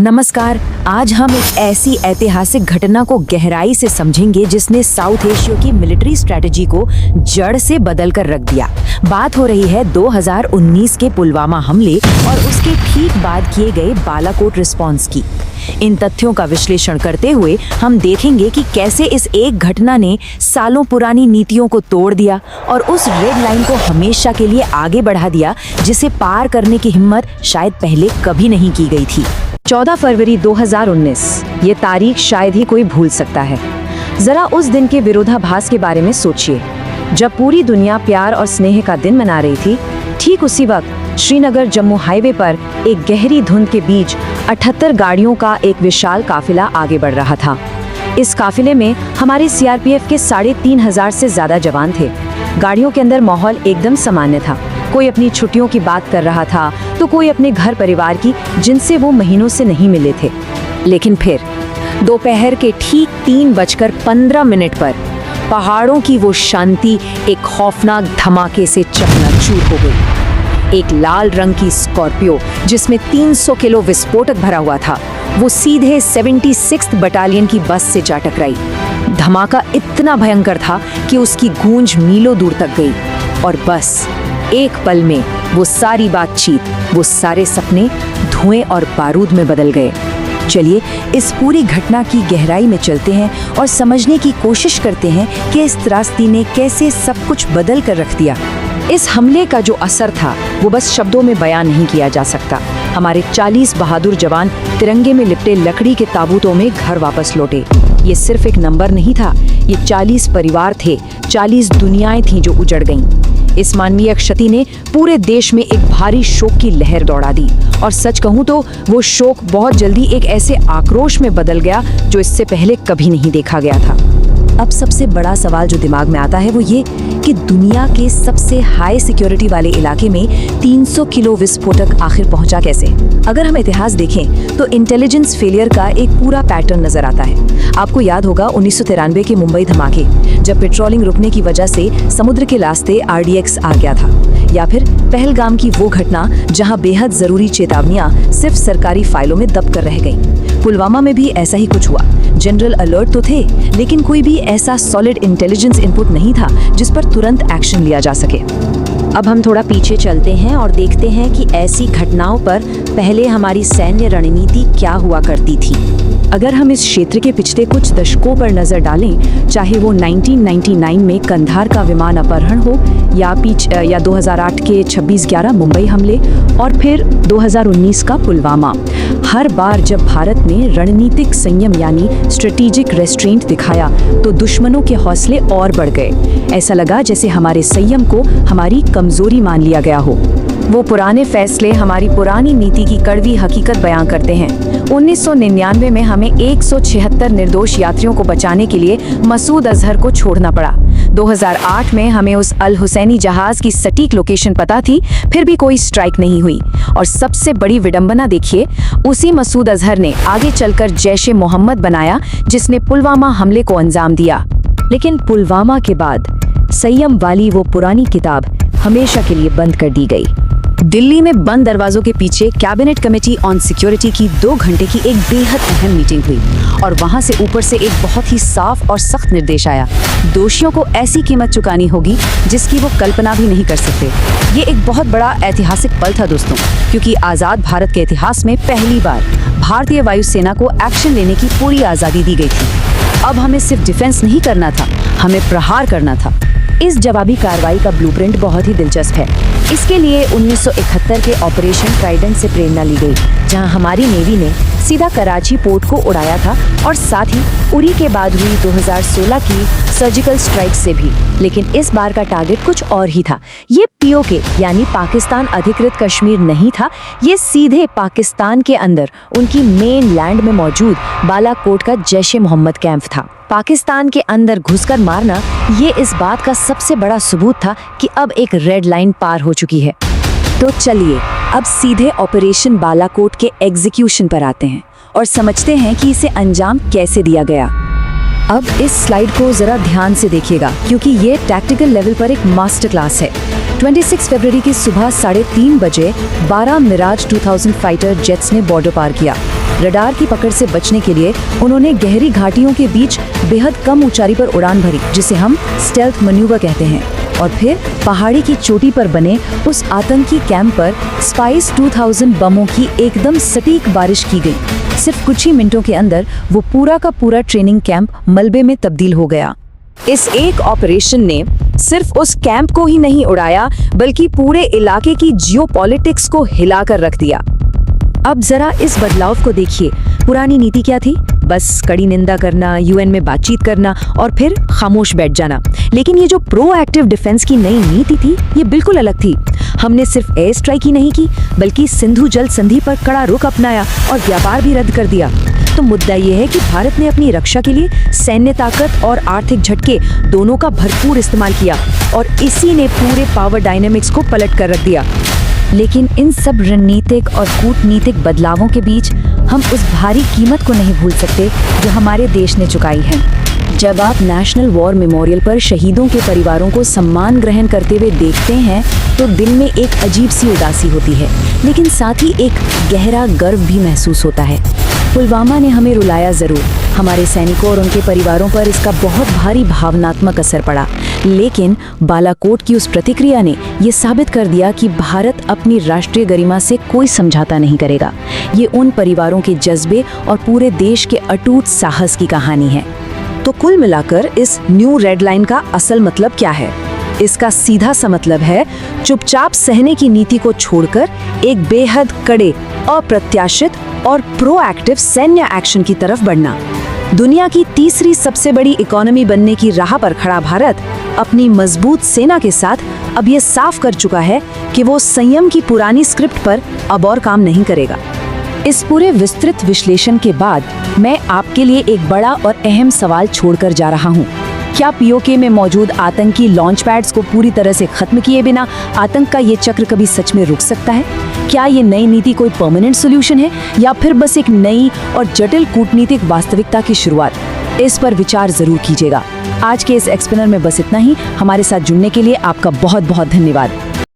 नमस्कार। आज हम एक ऐसी ऐतिहासिक घटना को गहराई से समझेंगे जिसने साउथ एशिया की मिलिट्री स्ट्रेटजी को जड़ से बदल कर रख दिया। बात हो रही है 2019 के पुलवामा हमले और उसके ठीक बाद किए गए बालाकोट रिस्पॉन्स की। इन तथ्यों का विश्लेषण करते हुए हम देखेंगे कि कैसे इस एक घटना ने सालों पुरानी नीतियों को तोड़ दिया और उस रेड लाइन को हमेशा के लिए आगे बढ़ा दिया जिसे पार करने की हिम्मत शायद पहले कभी नहीं की गई थी। 14 फरवरी 2019, ये तारीख शायद ही कोई भूल सकता है। जरा उस दिन के विरोधाभास के बारे में सोचिए। जब पूरी दुनिया प्यार और स्नेह का दिन मना रही थी, ठीक उसी वक्त श्रीनगर जम्मू हाईवे पर एक गहरी धुंध के बीच 78 गाड़ियों का एक विशाल काफिला आगे बढ़ रहा था। इस काफिले में हमारे सीआरपीएफ के 3,500 से ज्यादा जवान थे। गाड़ियों के अंदर माहौल एकदम सामान्य था। कोई अपनी छुट्टियों की बात कर रहा था तो कोई अपने घर परिवार की, जिनसे वो महीनों से नहीं मिले थे। लेकिन फिर दोपहर के ठीक 3:15 पर पहाड़ों की वो शांति एक खौफनाक धमाके से चकनाचूर हो गई। एक लाल रंग की स्कॉर्पियो जिसमें 300 किलो विस्फोटक भरा हुआ था, वो सीधे 76th बटालियन की बस से जा टकराई। धमाका इतना भयंकर था कि उसकी गूंज मीलों दूर तक गई और बस एक पल में वो सारी बातचीत, वो सारे सपने धुएं और बारूद में बदल गए। चलिए इस पूरी घटना की गहराई में चलते हैं और समझने की कोशिश करते हैं कि इस त्रासदी ने कैसे सब कुछ बदल कर रख दिया। इस हमले का जो असर था वो बस शब्दों में बयान नहीं किया जा सकता। हमारे 40 बहादुर जवान तिरंगे में लिपटे लकड़ी के ताबूतों में घर वापस लौटे। ये सिर्फ एक नंबर नहीं था, ये 40 परिवार थे, 40 दुनियाएं थीं जो उजड़ गईं। इस मानवीय क्षति ने पूरे देश में एक भारी शोक की लहर दौड़ा दी और सच कहूं तो वो शोक बहुत जल्दी एक ऐसे आक्रोश में बदल गया जो इससे पहले कभी नहीं देखा गया था। अब सबसे बड़ा सवाल जो दिमाग में आता है वो ये कि दुनिया के सबसे हाई सिक्योरिटी वाले इलाके में 300 किलो विस्फोटक आखिर पहुंचा कैसे? अगर हम इतिहास देखें तो इंटेलिजेंस फेलियर का एक पूरा पैटर्न नजर आता है। आपको याद होगा 1993 के मुंबई धमाके, जब पेट्रोलिंग रुकने की वजह से समुद्र के रास्ते RDX आ गया था, या फिर पहलगाम की वो घटना जहां बेहद जरूरी चेतावनियां सिर्फ सरकारी फाइलों में दब कर रह गईं। पुलवामा में भी ऐसा ही कुछ हुआ। जनरल अलर्ट तो थे, लेकिन कोई भी ऐसा सॉलिड इंटेलिजेंस इनपुट नहीं था जिस पर तुरंत एक्शन लिया जा सके। अब हम थोड़ा पीछे चलते हैं और देखते हैं कि ऐसी घटनाओं पर पहले हमारी सैन्य रणनीति क्या हुआ करती थी। अगर हम इस क्षेत्र के पिछले कुछ दशकों पर नजर डालें, चाहे वो 1999 में कंधार का विमान अपहरण हो या 2008 के 26/11 मुंबई हमले और फिर 2019 का पुलवामा, हर बार जब भारत ने रणनीतिक संयम यानी स्ट्रेटेजिक रेस्ट्रेंट दिखाया तो दुश्मनों के हौसले और बढ़ गए। ऐसा लगा जैसे हमारे संयम को हमारी कमजोरी मान लिया गया हो। वो पुराने फैसले हमारी पुरानी नीति की कड़वी हकीकत बयां करते हैं। 1999 में हमें 176 निर्दोष यात्रियों को बचाने के लिए मसूद अजहर को छोड़ना पड़ा। 2008 में हमें उस अल हुसैनी जहाज की सटीक लोकेशन पता थी, फिर भी कोई स्ट्राइक नहीं हुई। और सबसे बड़ी विडंबना देखिए, उसी मसूद अजहर ने आगे चलकर जैश-ए मोहम्मद बनाया जिसने पुलवामा हमले को अंजाम दिया। लेकिन पुलवामा के बाद संयम वाली वो पुरानी किताब हमेशा के लिए बंद कर दी गई। दिल्ली में बंद दरवाजों के पीछे कैबिनेट कमेटी ऑन सिक्योरिटी की 2 घंटे की एक बेहद अहम मीटिंग हुई और वहां से ऊपर से एक बहुत ही साफ और सख्त निर्देश आया। दोषियों को ऐसी कीमत चुकानी होगी जिसकी वो कल्पना भी नहीं कर सकते। ये एक बहुत बड़ा ऐतिहासिक पल था दोस्तों, क्योंकि आजाद भारत के इतिहास में पहली बार भारतीय वायुसेना को एक्शन लेने की पूरी आजादी दी गई थी। अब हमें सिर्फ डिफेंस नहीं करना था, हमें प्रहार करना था। इस जवाबी कार्रवाई का ब्लूप्रिंट बहुत ही दिलचस्प है। इसके लिए 1971 के ऑपरेशन ट्राइडेंट से प्रेरणा ली गई, जहां हमारी नेवी ने सीधा कराची पोर्ट को उड़ाया था और साथ ही उरी के बाद हुई 2016 की सर्जिकल स्ट्राइक से भी। लेकिन इस बार का टारगेट कुछ और ही था। ये POK यानी पाकिस्तान अधिकृत कश्मीर नहीं था, ये सीधे पाकिस्तान के अंदर उनकी मेन लैंड में मौजूद बालाकोट का जैश-ए मोहम्मद कैंप था। पाकिस्तान के अंदर घुसकर मारना ये इस बात का सबसे बड़ा सबूत था कि अब एक रेड लाइन पार हो चुकी है। तो चलिए अब सीधे ऑपरेशन बालाकोट के एग्जीक्यूशन पर आते हैं और समझते हैं कि इसे अंजाम कैसे दिया गया। अब इस स्लाइड को जरा ध्यान से देखिएगा, क्योंकि ये टैक्टिकल लेवल पर एक मास्टर क्लास है। 26 फरवरी की सुबह 3:30 बजे 12 मिराज 2000 फाइटर जेट्स ने बॉर्डर पार किया। रडार की पकड़ से बचने के लिए उन्होंने गहरी घाटियों के बीच बेहद कम ऊंचाई पर उड़ान भरी, जिसे हम स्टेल्थ मैन्यूवर कहते हैं। और फिर पहाड़ी की चोटी पर बने उस आतंकी कैंप पर स्पाइस 2000 बमों की एकदम सटीक बारिश की गई। सिर्फ कुछ ही मिनटों के अंदर वो पूरा का पूरा ट्रेनिंग कैंप मलबे में तब्दील हो गया। इस एक ऑपरेशन ने सिर्फ उस कैंप को ही नहीं उड़ाया, बल्कि पूरे इलाके की जियोपॉलिटिक्स को हिलाकर रख दिया। अब जरा इस बदलाव को देखिए। पुरानी नीति क्या थी? बस कड़ी निंदा करना, यूएन में बातचीत करना और फिर खामोश बैठ जाना। लेकिन ये जो प्रोएक्टिव डिफेंस की नई नीति थी, ये बिल्कुल अलग थी। हमने सिर्फ एयर स्ट्राइक ही नहीं की, बल्कि सिंधु जल संधि पर कड़ा रुख अपनाया और व्यापार भी रद्द कर दिया। तो मुद्दा ये है कि भारत ने अपनी रक्षा के लिए सैन्य ताकत और आर्थिक झटके दोनों का भरपूर इस्तेमाल किया और इसी ने पूरे पावर डायनेमिक्स को पलट कर रख दिया। लेकिन इन सब रणनीतिक और कूटनीतिक बदलावों के बीच हम उस भारी कीमत को नहीं भूल सकते जो हमारे देश ने चुकाई है। जब आप नेशनल वॉर मेमोरियल पर शहीदों के परिवारों को सम्मान ग्रहण करते हुए देखते हैं तो दिल में एक अजीब सी उदासी होती है, लेकिन साथ ही एक गहरा गर्व भी महसूस होता है। पुलवामा ने हमें रुलाया जरूर, हमारे सैनिकों और उनके परिवारों पर इसका बहुत भारी भावनात्मक असर पड़ा, लेकिन बालाकोट की उस प्रतिक्रिया ने ये साबित कर दिया कि भारत अपनी राष्ट्रीय गरिमा से कोई समझौता नहीं करेगा। ये उन परिवारों के जज्बे और पूरे देश के अटूट साहस की कहानी है। तो कुल मिलाकर इस न्यू रेड लाइन का असल मतलब क्या है? इसका सीधा सा मतलब है चुपचाप सहने की नीति को छोड़कर एक बेहद कड़े, अप्रत्याशित और प्रोएक्टिव सैन्य एक्शन की तरफ बढ़ना। दुनिया की तीसरी सबसे बड़ी इकोनॉमी बनने की राह पर खड़ा भारत अपनी मजबूत सेना के साथ अब ये साफ कर चुका है कि वो संयम की पुरानी स्क्रिप्ट पर अब और काम नहीं करेगा। इस पूरे विस्तृत विश्लेषण के बाद मैं आपके लिए एक बड़ा और अहम सवाल छोड़कर जा रहा हूँ। क्या पीओके में मौजूद आतंकी लॉन्च पैड्स को पूरी तरह से खत्म किए बिना आतंक का ये चक्र कभी सच में रुक सकता है? क्या ये नई नीति कोई परमानेंट सॉल्यूशन है या फिर बस एक नई और जटिल कूटनीतिक वास्तविकता की शुरुआत? इस पर विचार जरूर कीजिएगा। आज के इस एक्सप्लेनर में बस इतना ही। हमारे साथ जुड़ने के लिए आपका बहुत बहुत धन्यवाद।